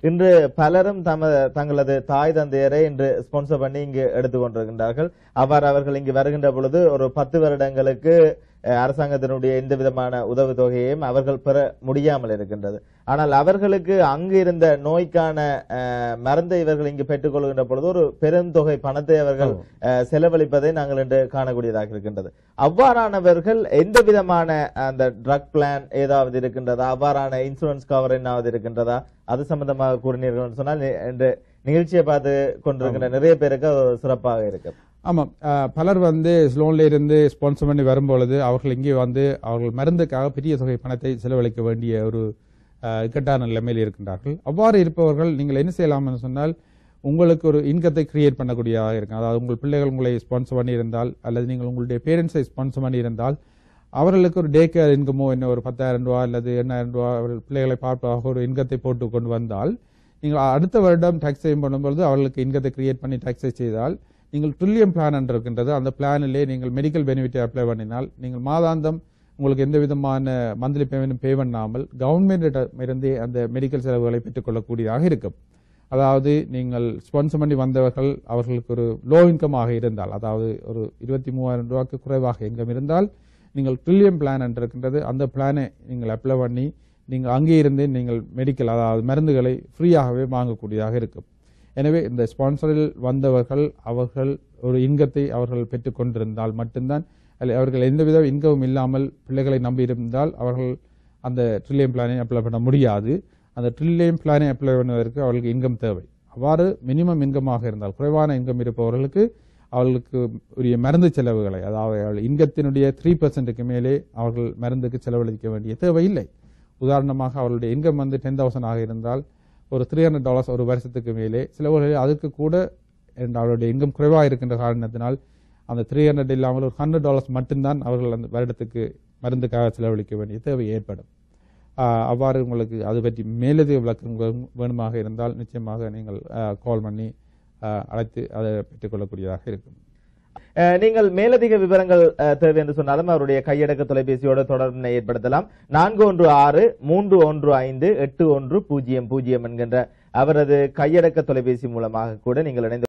இன்று பலரும் தங்களது தாய் தந்தையரை இன்று ஸ்பான்சர் பண்ணி இங்கு எடுத்துக்கொண்டிருக்கின்றார்கள். அவ்வாறு அவர்கள் இங்கு வருகின்ற பொழுது ஒரு 10 வருடங்களுக்கு அரசாங்கத்தினுடைய எந்த விதமான உதவி தொகையையும் அவர்கள் பெற முடியாமல் இருக்கின்றது. ஆனால் அவர்களுக்கு அங்கு இருந்த நோய்க்கான மருந்தை இவர்கள் இங்கு பெற்றுக் கொள்கின்ற பொழுது ஒரு பெருந்தொகை பணத்தை அவர்கள் செலவழிப்பதை நாங்கள் இன்று காணக்கூடியதாக இருக்கின்றது. அவ்வாறானவர்கள் எந்த விதமான அந்த ட்ரக் பிளான் ஏதாவது இருக்கின்றதா, அவ்வாறான இன்சூரன்ஸ் கவர் என்னாவது இருக்கின்றதா, அது சம்பந்தமாக கூறினீர்கள் சொன்னால் நிகழ்ச்சியை பார்த்து கொண்டிருக்கின்ற நிறைய பேருக்கு சிறப்பாக இருக்கு. ஆமாம், பலர் ஸ்லோன்ல இருந்து ஸ்பான்சர் பண்ணி வரும்பொழுது அவர்கள் இங்கே அவர்கள் மருந்துக்காக பெரிய தொகை பணத்தை செலவழிக்க வேண்டிய ஒரு இக்கட்டான நிலைமையில் இருக்கின்றார்கள். அவ்வாறு இருப்பவர்கள் நீங்கள் என்ன செய்யலாம் சொன்னால், உங்களுக்கு ஒரு இன்கத்தை கிரியேட் பண்ணக்கூடியதாக இருக்கும். அதாவது உங்கள் பிள்ளைகள் உங்களை ஸ்பான்சர் பண்ணி இருந்தால் அல்லது நீங்கள் உங்களுடைய பேரண்ட்ஸை ஸ்பான்சர் பண்ணி இருந்தால் அவர்களுக்கு ஒரு டே கேர் இன்கமோ ஒரு 10,000 ரூபாய் அல்லது 8,000 ரூபாய் அவர்கள் பிள்ளைகளை பார்ப்பதாக ஒரு இன்கத்தை போட்டு கொண்டு வந்தால், நீங்கள் அடுத்த வருடம் டாக்ஸ் செய்யும் பண்ணும்போது அவர்களுக்கு இன்கத்தை கிரியேட் பண்ணி டாக்ஸை செய்தால், நீங்கள் ட்ரில்லியம் பிளான் என்று இருக்கின்றது, அந்த பிளானிலே நீங்கள் மெடிக்கல் பெனிஃபிட்டை அப்ளை பண்ணினால் நீங்கள் மாதாந்தம் உங்களுக்கு எந்த விதமான மந்த்லி பேமெண்ட் பே பண்ணாமல் கவர்மெண்டிடமிருந்தே அந்த மெடிக்கல் செலவுகளை பெற்றுக்கொள்ளக்கூடியதாக இருக்கும். அதாவது நீங்கள் ஸ்பான்சர் பண்ணி வந்தவர்கள் அவர்களுக்கு ஒரு லோ இன்கமாக இருந்தால், அதாவது ஒரு 23,000 ரூபாய்க்கு குறைவாக இன்கம் இருந்தால், நீங்கள் ட்ரில்லியம் பிளான் என்று இருக்கின்றது, அந்த பிளானை நீங்கள் அப்ளை பண்ணி நீங்கள் அங்கே இருந்து நீங்கள் மெடிக்கல் அதாவது மருந்துகளை ஃப்ரீயாகவே வாங்கக்கூடியதாக இருக்கும். எனவே இந்த ஸ்பான்சரில் வந்தவர்கள் அவர்கள் ஒரு இன்கத்தை அவர்கள் பெற்றுக் கொண்டிருந்தால் மட்டும்தான், அவர்கள் எந்தவித இன்கமும் இல்லாமல் பிள்ளைகளை நம்பி இருந்தால் அவர்கள் அந்த ட்ரில்லியம் பிளானை அப்ளை பண்ண முடியாது. அந்த ட்ரில்லியம் பிளானை அப்ளை பண்ணுவதற்கு அவர்களுக்கு இன்கம் தேவை. அவ்வாறு மினிமம் இன்கமாக இருந்தால், குறைவான இன்கம் இருப்பவர்களுக்கு அவர்களுக்கு உரிய மருந்து செலவுகளை, அதாவது இன்கத்தினுடைய 3% மேலே அவர்கள் மருந்துக்கு செலவழிக்க வேண்டிய தேவையில்லை. உதாரணமாக அவர்களுடைய இன்கம் 10,000 ஆக இருந்தால் ஒரு $300 ஒரு வருஷத்துக்கு மேலே சிலவர்கள் அதுக்கு கூட அவருடைய இன்கம் குறைவாக இருக்கின்ற காரணத்தினால் அந்த 300 இல்லாமல் ஒரு $100 மட்டும்தான் அவர்கள் அந்த வருடத்துக்கு மருந்துக்காக செலவழிக்க வேண்டிய தேவை ஏற்படும். அவ்வாறு உங்களுக்கு அது பற்றி மேலதிக விளக்கம் வேணுமாக இருந்தால் நிச்சயமாக நீங்கள் கால் பண்ணி அழைத்து அதை பெற்றுக்கொள்ளக்கூடியதாக இருக்கும். நீங்கள் மேலதிக விவரங்கள் தேவை என்று சொன்னாலும் அவருடைய கையடக்க தொலைபேசியோடு தொடர்பினை ஏற்படுத்தலாம். 416-315-8100 என்கின்ற அவரது கையடக்க தொலைபேசி மூலமாக கூட நீங்கள் இணைந்து